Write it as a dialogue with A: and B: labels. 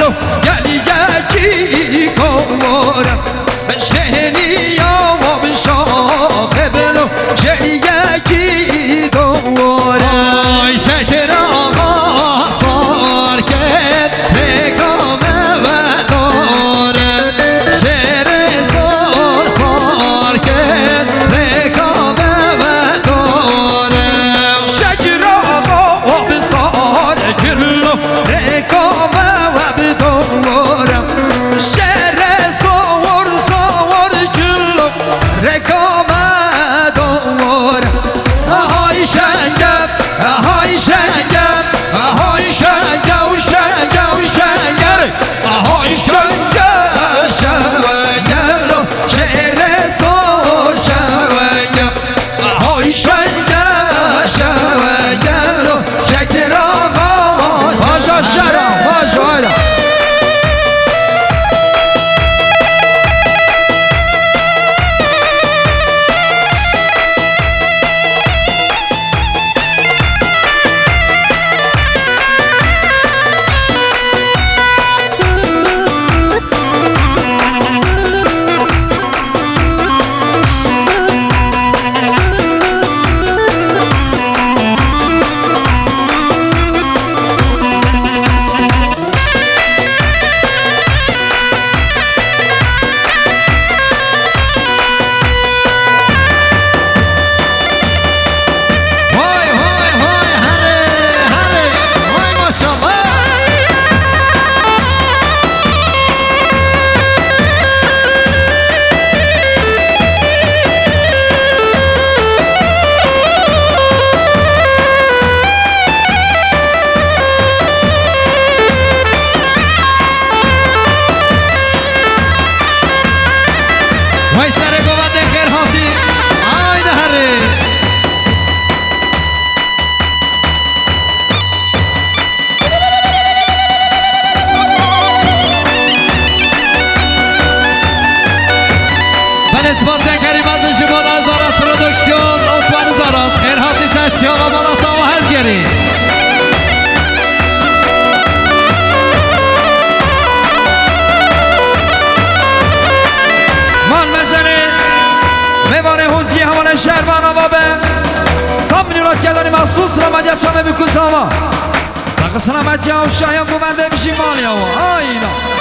A: بلو گلی یکی کورم شهنی یا و شاخ بلو گلی یکی دورم
B: آی شکر آقا سار کرد رکامه و داره شعر زور سار کرد رکامه و داره
A: شکر آقا بسار جلو رکامه و بدورم شهر زور زور جلو رکامه دورم
B: آهای شنگم آهای شنگم آهای شنگم و شنگم و شنگر آهای شنگم شنگر رو
A: شهر زور
B: شنگر آهای شنگم شنگر رو
A: شکر آقا
B: پاشا شرم پاشا وای سر گواد خیر هاتی آی نهره من اسپانسر کریم از شما زاراس پرودکسیون اتوان زاراس خیر هاتی سرچی آقا مالاتا و هر جری
A: شهرمان بابه صاب نیرات کردنی مخصوص رمضان شامه بکن ساما ساق سلامتی ها و شایم گومنده بشی مالیا و آینا